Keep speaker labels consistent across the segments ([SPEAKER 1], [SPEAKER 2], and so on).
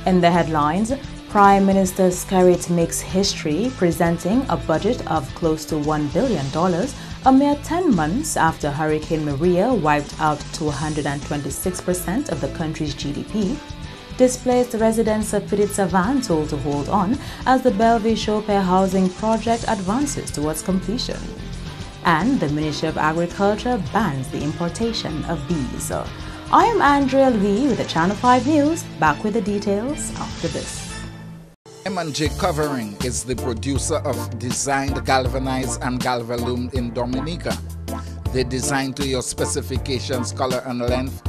[SPEAKER 1] In the headlines, Prime Minister Skerrit makes history presenting a budget of close to $1 billion a mere 10 months after Hurricane Maria wiped out 226% of the country's GDP. Displaced residents of Petit Savan told to hold on as the Bellevue Chopin housing project advances towards completion. And the Ministry of Agriculture bans the importation of bees. I am Andrea Lee with the Channel 5 News, back with the details after this.
[SPEAKER 2] M&J Covering is the producer of designed galvanized and galvalume in Dominica. They design to your specifications, color and length,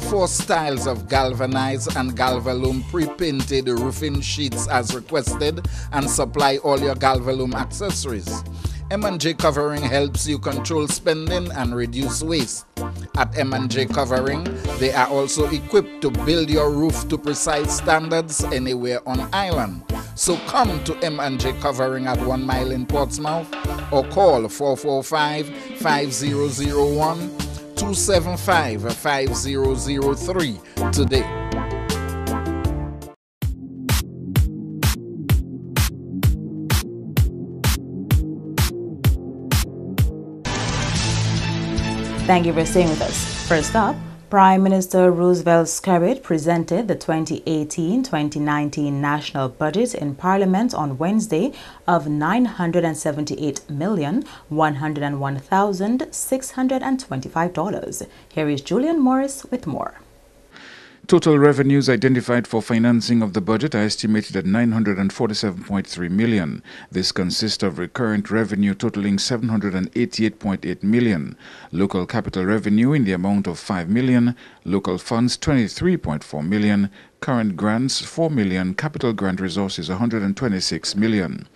[SPEAKER 2] 4 styles of galvanized and galvalume pre-painted roofing sheets as requested, and supply all your galvalume accessories. M&J Covering helps you control spending and reduce waste. At M&J Covering, they are also equipped to build your roof to precise standards anywhere on island. So come to M&J Covering at 1 Mile in Portsmouth or call 445-5001-275-5003 today.
[SPEAKER 1] Thank you for staying with us. First up, Prime Minister Roosevelt Skerrit presented the 2018-2019 national budget in Parliament on Wednesday of $978,101,625. Here is Julian Morris with more.
[SPEAKER 3] Total revenues identified for financing of the budget are estimated at $947.3 million. This consists of recurrent revenue totaling $788.8 million, local capital revenue in the amount of $5 million, local funds $23.4 million, current grants $4 million, capital grant resources $126 million.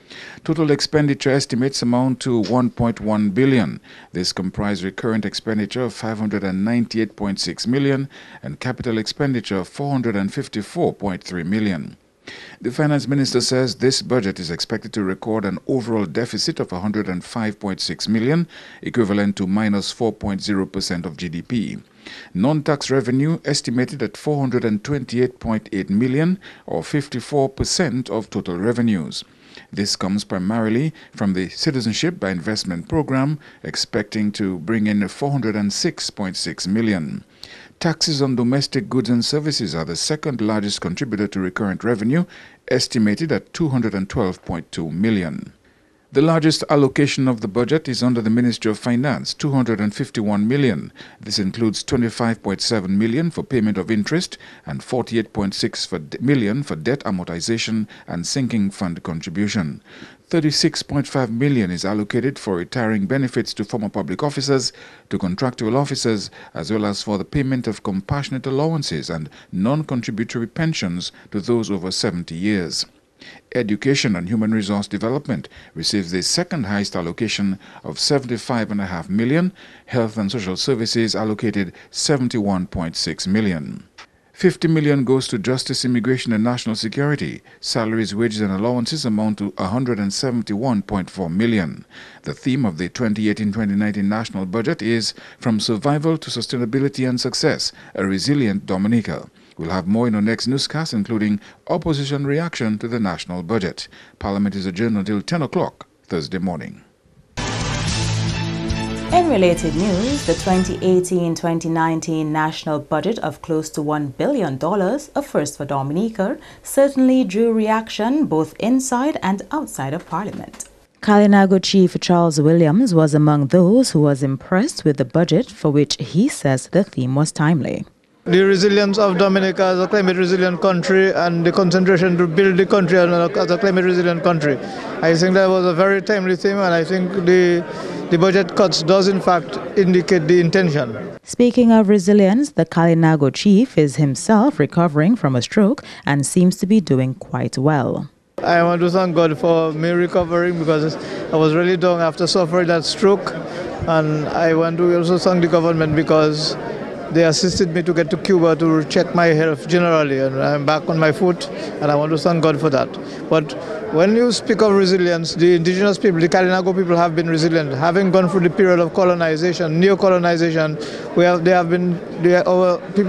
[SPEAKER 3] Total expenditure estimates amount to $1.1 billion. This comprised recurrent expenditure of $598.6 million and capital expenditure of $454.3 million. The finance minister says this budget is expected to record an overall deficit of $105.6 million, equivalent to minus 4.0% of GDP. Non-tax revenue estimated at $428.8 million, or 54% of total revenues. This comes primarily from the Citizenship by Investment program, expecting to bring in $406.6 million. Taxes on domestic goods and services are the second largest contributor to recurrent revenue, estimated at $212.2 million. The largest allocation of the budget is under the Ministry of Finance, $251 million. This includes $25.7 million for payment of interest and $48.6 million for debt amortization and sinking fund contribution. $36.5 million is allocated for retiring benefits to former public officers, to contractual officers, as well as for the payment of compassionate allowances and non-contributory pensions to those over 70 years. Education and Human Resource Development receives the second highest allocation of $75.5 million. Health and Social Services allocated $71.6 million. $50 million goes to Justice, Immigration and National Security. Salaries, wages and allowances amount to $171.4 million. The theme of the 2018-2019 national budget is From Survival to Sustainability and Success, a Resilient Dominica. We'll have more in our next newscast, including opposition reaction to the national budget. Parliament is adjourned until 10 o'clock Thursday morning.
[SPEAKER 1] In related news, the 2018-2019 national budget of close to $1 billion, a first for Dominica, certainly drew reaction both inside and outside of Parliament. Kalinago Chief Charles Williams was among those who was impressed with the budget, for which he says the theme was timely.
[SPEAKER 4] The resilience of Dominica as a climate resilient country and the concentration to build the country as a climate resilient country. I think that was a very timely theme, and I think the budget cuts does in fact indicate the intention.
[SPEAKER 1] Speaking of resilience, the Kalinago chief is himself recovering from a stroke and seems to be doing quite well.
[SPEAKER 4] I want to thank God for me recovering, because I was really down after suffering that stroke, and I want to also thank the government because they assisted me to get to Cuba to check my health generally, and I'm back on my foot, and I want to thank God for that. But when you speak of resilience, the indigenous people, the Kalinago people, have been resilient. Having gone through the period of colonization, neo-colonization, people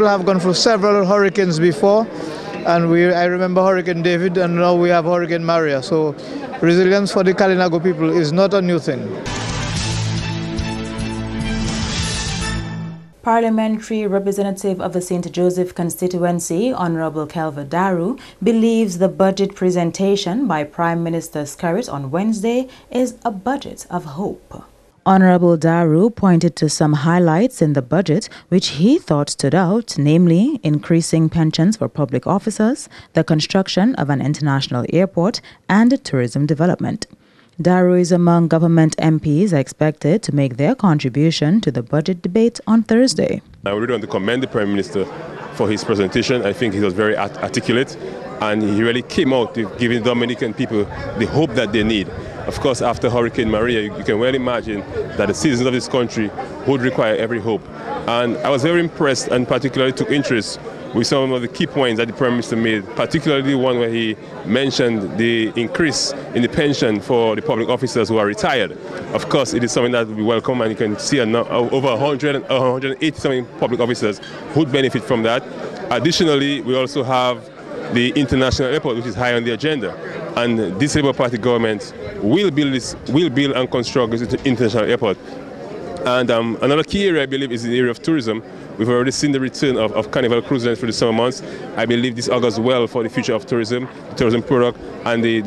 [SPEAKER 4] have gone through several hurricanes before, And I remember Hurricane David, and now we have Hurricane Maria. So resilience for the Kalinago people is not a new thing.
[SPEAKER 1] Parliamentary representative of the St. Joseph constituency, Honorable Calvo Daru, believes the budget presentation by Prime Minister Skerrit on Wednesday is a budget of hope. Honorable Daru pointed to some highlights in the budget which he thought stood out, namely increasing pensions for public officers, the construction of an international airport, and tourism development. Daru is among government MPs expected to make their contribution to the budget debate on Thursday.
[SPEAKER 5] I really want to commend the Prime Minister for his presentation. I think he was very articulate, and he really came out to giving Dominican people the hope that they need. Of course, after Hurricane Maria, you can well imagine that the citizens of this country would require every hope. And I was very impressed and particularly took interest with some of the key points that the Prime Minister made, particularly one where he mentioned the increase in the pension for the public officers who are retired. Of course, it is something that we welcome, and you can see over 180-something public officers would benefit from that. Additionally, we also have the international airport, which is high on the agenda. And this Labour Party government will build and construct this international airport. And another key area, I believe, is the area of tourism. We've already seen the return of Carnival cruises through the summer months. I believe this augurs well for the future of tourism, the tourism product, and the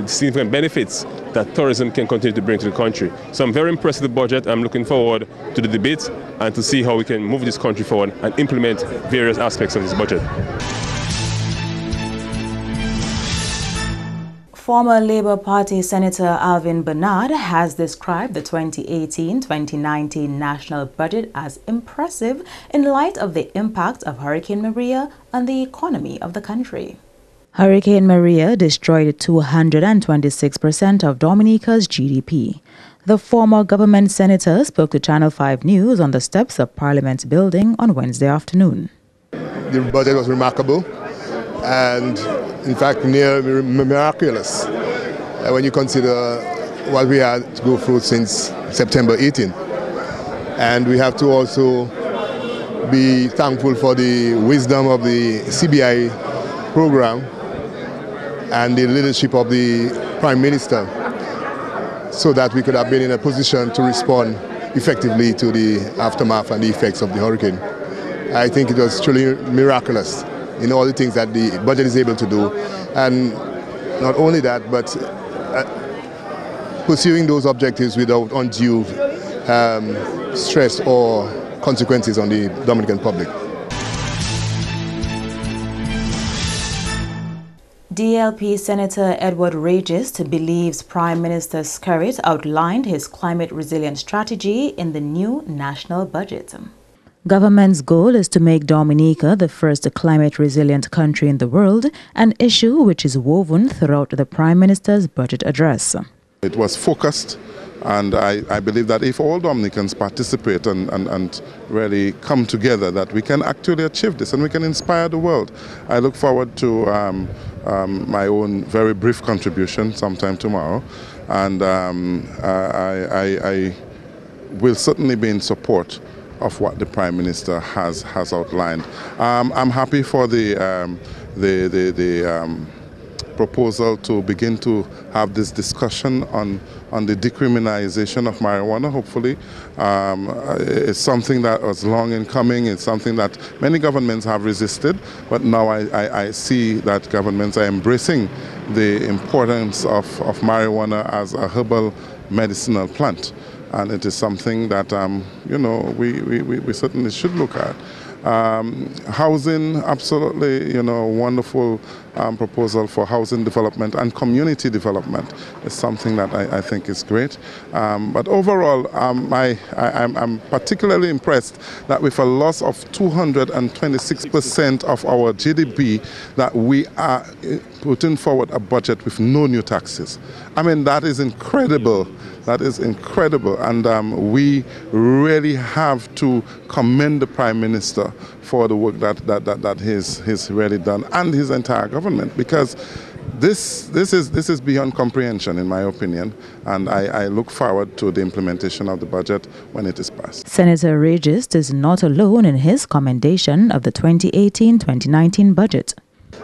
[SPEAKER 5] significant benefits that tourism can continue to bring to the country. So I'm very impressed with the budget. I'm looking forward to the debate and to see how we can move this country forward and implement various aspects of this budget.
[SPEAKER 1] Former Labour Party Senator Alvin Bernard has described the 2018-2019 national budget as impressive in light of the impact of Hurricane Maria on the economy of the country. Hurricane Maria destroyed 226% of Dominica's GDP. The former government senator spoke to Channel 5 News on the steps of Parliament's building on Wednesday afternoon.
[SPEAKER 6] The budget was remarkable and, in fact, near miraculous when you consider what we had to go through since September 18. And we have to also be thankful for the wisdom of the CBI program and the leadership of the Prime Minister, so that we could have been in a position to respond effectively to the aftermath and the effects of the hurricane. I think it was truly miraculous in all the things that the budget is able to do. And not only that, but pursuing those objectives without undue stress or consequences on the Dominican public.
[SPEAKER 1] DLP Senator Edward Regis believes Prime Minister Skerrit outlined his climate resilience strategy in the new national budget. Government's goal is to make Dominica the first climate-resilient country in the world, an issue which is woven throughout the Prime Minister's budget address.
[SPEAKER 7] It was focused, and I believe that if all Dominicans participate and really come together, that we can actually achieve this and we can inspire the world. I look forward to my own very brief contribution sometime tomorrow, and I will certainly be in support of what the Prime Minister has outlined. I'm happy for the proposal to begin to have this discussion on the decriminalization of marijuana. Hopefully, it's something that was long in coming. It's something that many governments have resisted, but now I see that governments are embracing the importance of marijuana as a herbal medicinal plant. And it is something that, we certainly should look at. Housing, absolutely, wonderful proposal for housing development and community development is something that I think is great. But overall, I'm particularly impressed that with a loss of 226% of our GDP, that we are putting forward a budget with no new taxes. I mean, that is incredible. That is incredible. And we really have to commend the Prime Minister for the work that he's really done, and his entire government, because this is beyond comprehension, in my opinion, and I look forward to the implementation of the budget when it is passed.
[SPEAKER 1] Senator Regis is not alone in his commendation of the 2018-2019 budget.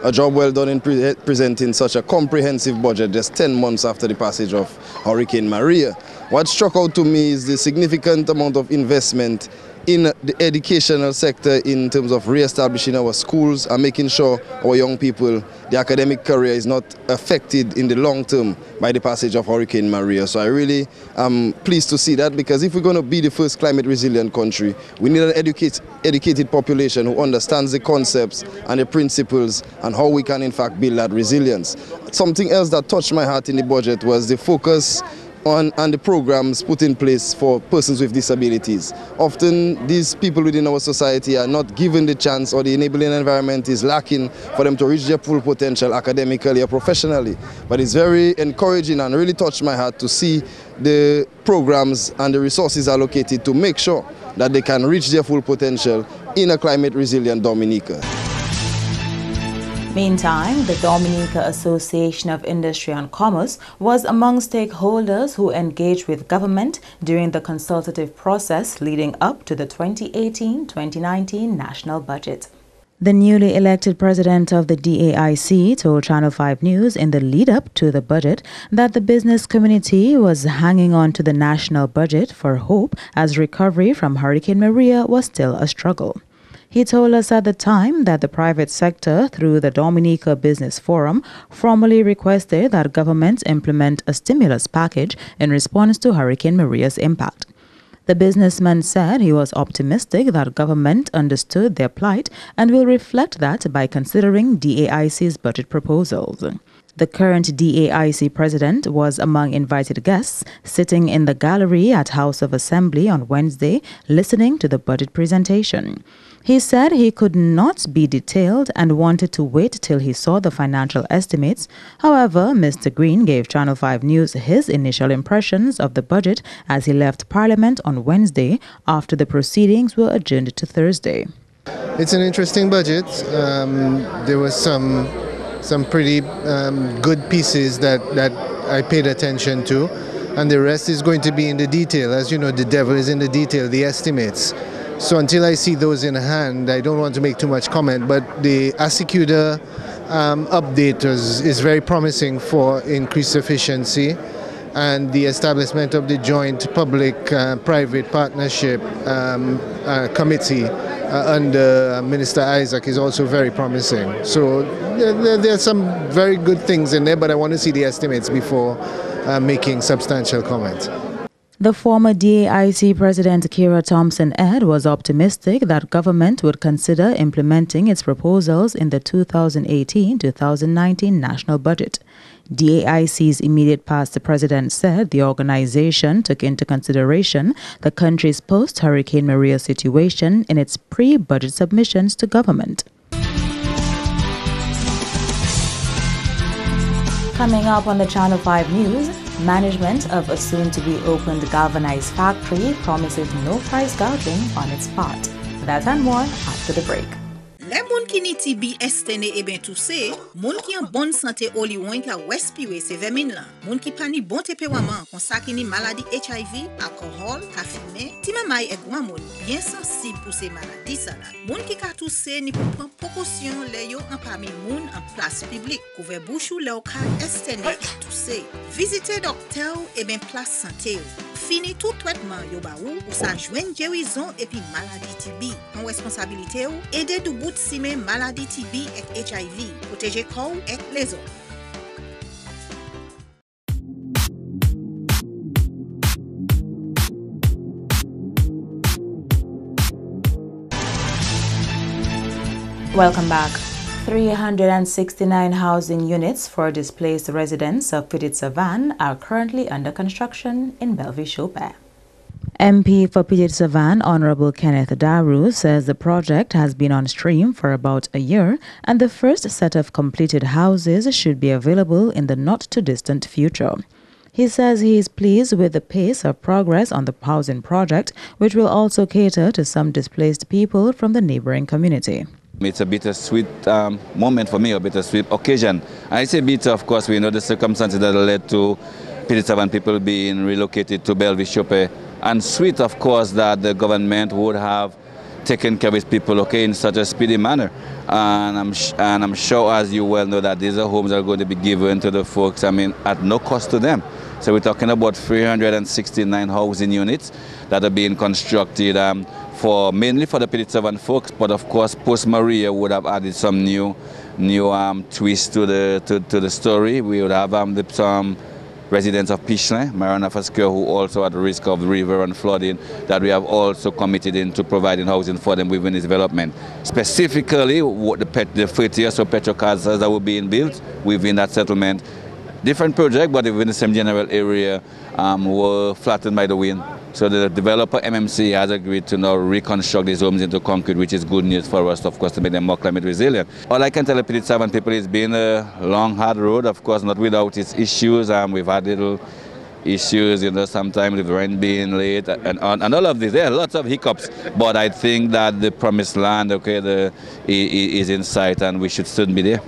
[SPEAKER 8] a job well done in presenting such a comprehensive budget just 10 months after the passage of Hurricane Maria. What struck out to me is the significant amount of investment in the educational sector in terms of re-establishing our schools and making sure our young people, the academic career is not affected in the long term by the passage of Hurricane Maria. So I really am pleased to see that, because if we're going to be the first climate resilient country, we need an educated population who understands the concepts and the principles and how we can in fact build that resilience. Something else that touched my heart in the budget was the focus on the programs put in place for persons with disabilities. Often these people within our society are not given the chance, or the enabling environment is lacking for them to reach their full potential academically or professionally. But it's very encouraging and really touched my heart to see the programs and the resources allocated to make sure that they can reach their full potential in a climate resilient Dominica.
[SPEAKER 1] Meantime, the Dominica Association of Industry and Commerce was among stakeholders who engaged with government during the consultative process leading up to the 2018-2019 national budget. The newly elected president of the DAIC told Channel 5 News in the lead-up to the budget that the business community was hanging on to the national budget for hope, as recovery from Hurricane Maria was still a struggle. He told us at the time that the private sector, through the Dominica Business Forum, formally requested that government implement a stimulus package in response to Hurricane Maria's impact. The businessman said he was optimistic that government understood their plight and will reflect that by considering DAIC's budget proposals. The current DAIC president was among invited guests, sitting in the gallery at House of Assembly on Wednesday, listening to the budget presentation. He said he could not be detailed and wanted to wait till he saw the financial estimates. However, Mr. Green gave Channel 5 News his initial impressions of the budget as he left Parliament on Wednesday after the proceedings were adjourned to Thursday.
[SPEAKER 9] It's an interesting budget. There was some pretty good pieces that I paid attention to, and the rest is going to be in the detail. As you know, the devil is in the detail, the estimates. So until I see those in hand, I don't want to make too much comment, but the Asicuda update is very promising for increased efficiency, and the establishment of the joint public-private partnership committee under Minister Isaac is also very promising. So there are some very good things in there, but I want to see the estimates before making substantial comments.
[SPEAKER 1] The former DAIC President Kira Thompson-Ed was optimistic that government would consider implementing its proposals in the 2018-2019 national budget. DAIC's immediate past president said the organization took into consideration the country's post-Hurricane Maria situation in its pre-budget submissions to government. Coming up on the Channel 5 News, management of a soon-to-be-opened galvanized factory promises no price gouging on its part. That and more after the break.
[SPEAKER 10] Les moun ki ni TB estene e ben tout se, moun ki en bonne santé oli wen ka respire se vermin la. Moun ki pa ni bon tempérament kon sa ki ni maladie HIV, alcool, ka fumer, ti mamay e grand moun bien sensible pour ces maladies ça là. Moun ki ka tousse ni pou prendre précaution le yo en parmi moun en place publique. Couvert bouche ou le ka estene et tousse. Visitez docteur et ben place santé. Fini tout traitement yo ba ou sa joine guérison et puis maladie TB. En responsabilité ou aider du bout si men maladie TB et HIV, protéger corps et les autres.
[SPEAKER 1] Welcome back. 369 housing units for displaced residents of Petit Savan are currently under construction in Bellevue-Chopin. MP for Petit Savan, Honorable Kenneth Daru, says the project has been on stream for about a year and the first set of completed houses should be available in the not-too-distant future. He says he is pleased with the pace of progress on the housing project, which will also cater to some displaced people from the neighboring community.
[SPEAKER 11] It's a bittersweet moment for me, a bittersweet occasion. I say bitter, of course, we know the circumstances that led to Petit Savan people being relocated to Bellevue-Chopin. And sweet, of course, that the government would have taking care of his people, okay, in such a speedy manner. And I'm sure, as you well know, that these are homes that are going to be given to the folks, I mean, at no cost to them. So we're talking about 369 housing units that are being constructed mainly for the 57 folks, but of course post-Maria would have added some new twist to the story. We would have some residents of Pichelin, Maranatha Square, who also at risk of river and flooding, that we have also committed into providing housing for them within this development. Specifically, the 30 or so petrol cars that were being built within that settlement. Different project, but within the same general area, were flattened by the wind. So the developer, MMC, has agreed to now reconstruct these homes into concrete, which is good news for us, of course, to make them more climate resilient. All I can tell the 57 people, it's been a long, hard road, of course, not without its issues. We've had little issues, you know, sometimes with rent being late and all of this. There are lots of hiccups, but I think that the promised land, okay, is in sight, and we should soon be there.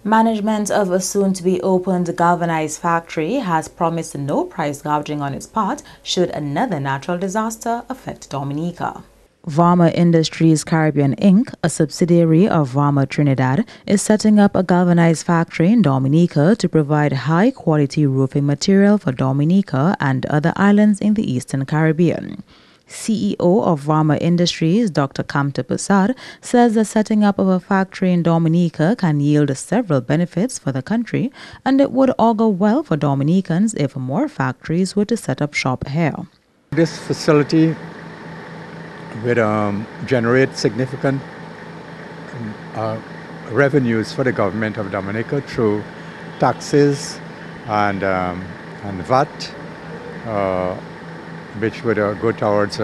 [SPEAKER 1] Management of a soon-to-be-opened galvanized factory has promised no price gouging on its part should another natural disaster affect Dominica. Varma Industries Caribbean Inc., a subsidiary of Varma Trinidad, is setting up a galvanized factory in Dominica to provide high-quality roofing material for Dominica and other islands in the Eastern Caribbean. CEO of Varma Industries, Dr. Kamta Prasad, says the setting up of a factory in Dominica can yield several benefits for the country, and it would augur well for Dominicans if more factories were to set up shop here.
[SPEAKER 12] This facility would generate significant revenues for the government of Dominica through taxes and VAT, which would go towards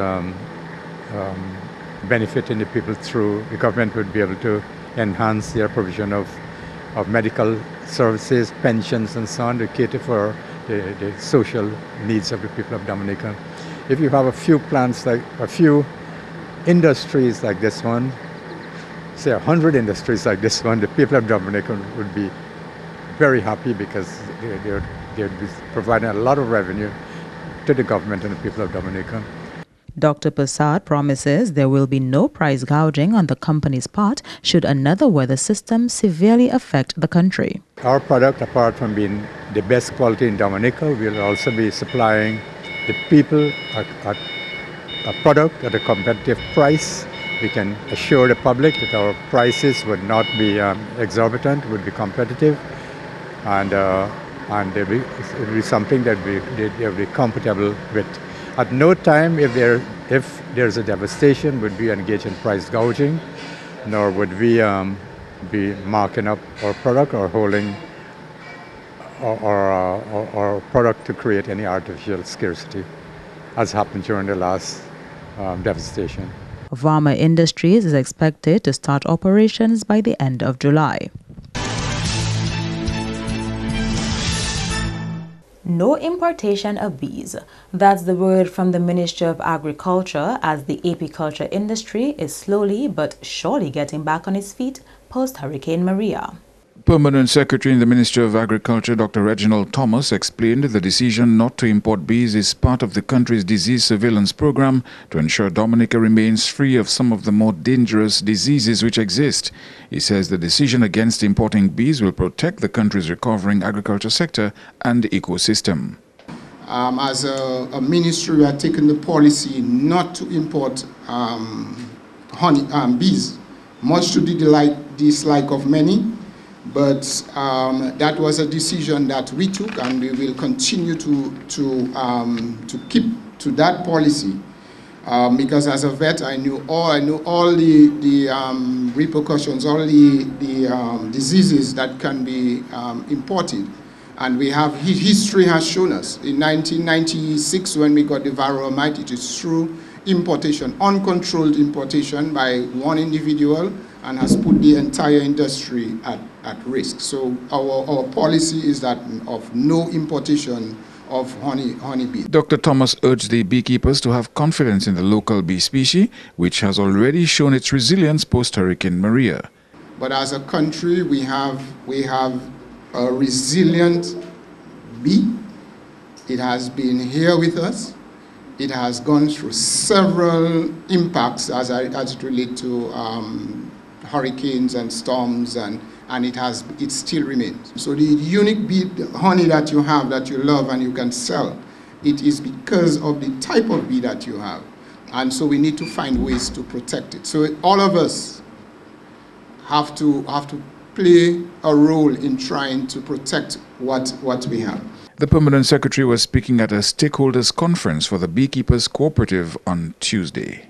[SPEAKER 12] benefiting the people through the government would be able to enhance their provision of medical services, pensions and so on to cater for the social needs of the people of Dominica. If you have a few plants, like a few industries like this one, say 100 industries like this one, the people of Dominica would be very happy because they'd be providing a lot of revenue to the government and the people of Dominica.
[SPEAKER 1] Dr. Prasad promises there will be no price gouging on the company's part should another weather system severely affect the country.
[SPEAKER 12] Our product, apart from being the best quality in Dominica, will also be supplying the people a product at a competitive price. We can assure the public that our prices would not be exorbitant, would be competitive, and it will be something that they'll be comfortable with. At no time, if there's a devastation, would we engage in price gouging, nor would we be marking up our product or holding our product to create any artificial scarcity, as happened during the last devastation.
[SPEAKER 1] Varma Industries is expected to start operations by the end of July. No importation of bees. That's the word from the Ministry of Agriculture as the apiculture industry is slowly but surely getting back on its feet post-Hurricane Maria.
[SPEAKER 3] Permanent Secretary in the Ministry of Agriculture, Dr. Reginald Thomas, explained the decision not to import bees is part of the country's disease surveillance program to ensure Dominica remains free of some of the more dangerous diseases which exist. He says the decision against importing bees will protect the country's recovering agriculture sector and ecosystem.
[SPEAKER 13] As a ministry, we are taking the policy not to import bees, much to the dislike of many. But that was a decision that we took, and we will continue to keep to that policy. Because as a vet, I knew all the repercussions, all the diseases that can be imported. And we have, history has shown us. In 1996, when we got the varroa mite, it is through importation, uncontrolled importation by one individual, and has put the entire industry at risk. So our policy is that of no importation of honeybees.
[SPEAKER 3] Dr. Thomas urged the beekeepers to have confidence in the local bee species, which has already shown its resilience post-Hurricane Maria.
[SPEAKER 13] But as a country, we have a resilient bee. It has been here with us. It has gone through several impacts as it relates to hurricanes and storms, and it still remains. So the unique bee honey that you have, that you love and you can sell, it is because of the type of bee that you have. And so we need to find ways to protect it. So all of us have to play a role in trying to protect what we have.
[SPEAKER 3] The Permanent Secretary was speaking at a stakeholders conference for the Beekeepers Cooperative on Tuesday.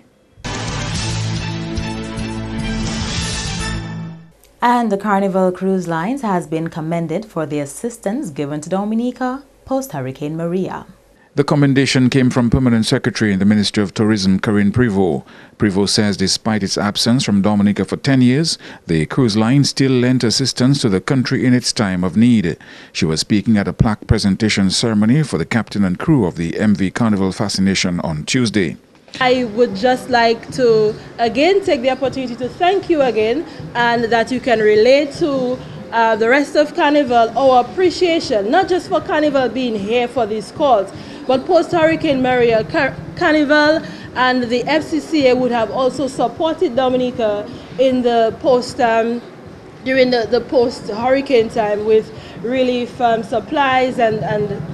[SPEAKER 1] And the Carnival Cruise Lines has been commended for the assistance given to Dominica post-Hurricane Maria.
[SPEAKER 3] The commendation came from Permanent Secretary in the Ministry of Tourism, Corinne Prevost. Prevost says despite its absence from Dominica for 10 years, the cruise line still lent assistance to the country in its time of need. She was speaking at a plaque presentation ceremony for the captain and crew of the MV Carnival Fascination on Tuesday.
[SPEAKER 14] I would just like to again take the opportunity to thank you again, and that you can relate to the rest of Carnival our appreciation, not just for Carnival being here for these calls, but post-Hurricane Maria, Carnival and the FCCA would have also supported Dominica in the during the post-hurricane time with relief supplies and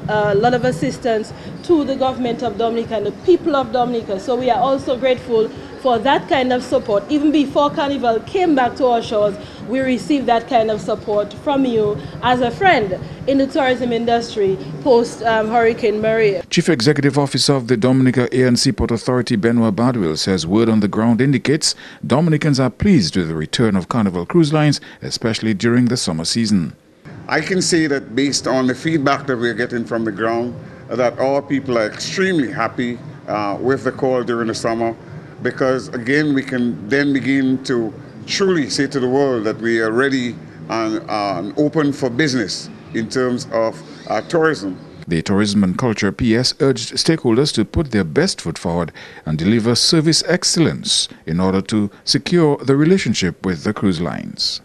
[SPEAKER 14] a lot of assistance to the government of Dominica and the people of Dominica. So we are also grateful for that kind of support. Even before Carnival came back to our shores, we received that kind of support from you as a friend in the tourism industry post-Hurricane Maria.
[SPEAKER 3] Chief Executive Officer of the Dominica Air and Seaport Authority, Benoit Badwell, says word on the ground indicates Dominicans are pleased with the return of Carnival Cruise Lines, especially during the summer season.
[SPEAKER 15] I can say that based on the feedback that we're getting from the ground, that our people are extremely happy with the call during the summer, because again we can then begin to truly say to the world that we are ready and open for business in terms of tourism.
[SPEAKER 3] The Tourism and Culture PS urged stakeholders to put their best foot forward and deliver service excellence in order to secure the relationship with the cruise lines.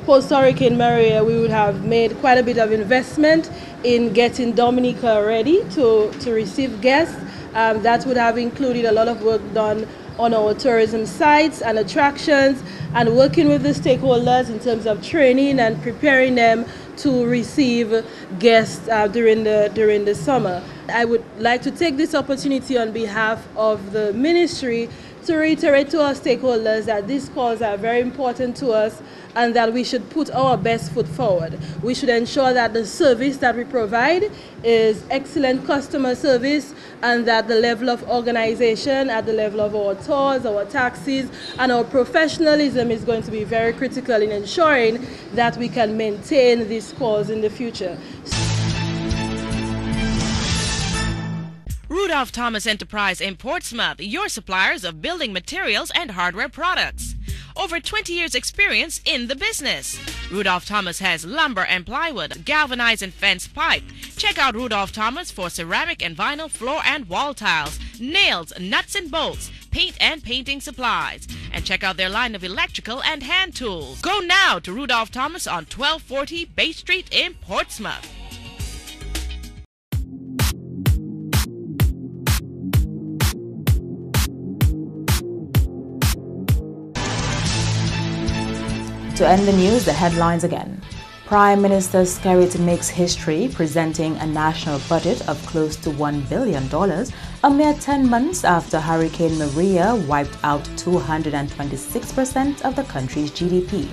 [SPEAKER 14] Post-Hurricane Maria, we would have made quite a bit of investment in getting Dominica ready to receive guests. That would have included a lot of work done on our tourism sites and attractions, and working with the stakeholders in terms of training and preparing them to receive guests during the summer. I would like to take this opportunity on behalf of the ministry to reiterate to our stakeholders that these calls are very important to us and that we should put our best foot forward. We should ensure that the service that we provide is excellent customer service, and that the level of organization at the level of our tours, our taxis, and our professionalism is going to be very critical in ensuring that we can maintain these calls in the future.
[SPEAKER 16] Rudolph Thomas Enterprise in Portsmouth, your suppliers of building materials and hardware products. Over 20 years experience in the business. Rudolph Thomas has lumber and plywood, galvanized and fence pipe. Check out Rudolph Thomas for ceramic and vinyl floor and wall tiles, nails, nuts and bolts, paint and painting supplies. And check out their line of electrical and hand tools. Go now to Rudolph Thomas on 1240 Bay Street in Portsmouth.
[SPEAKER 1] To end the news, the headlines again. Prime Minister Skerrit makes history presenting a national budget of close to $1 billion a mere 10 months after Hurricane Maria wiped out 226% of the country's GDP.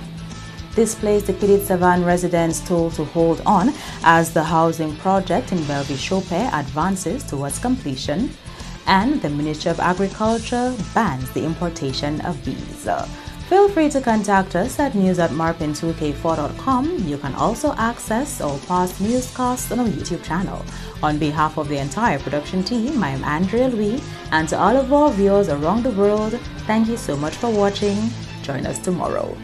[SPEAKER 1] Displaced Petite Savanne residents told to hold on as the housing project in Bellevue-Chopin advances towards completion. And the Ministry of Agriculture bans the importation of bees. Feel free to contact us at news@marpin2k4.com. You can also access our past newscasts on our YouTube channel. On behalf of the entire production team, I am Andrea Louis, and to all of our viewers around the world, thank you so much for watching. Join us tomorrow.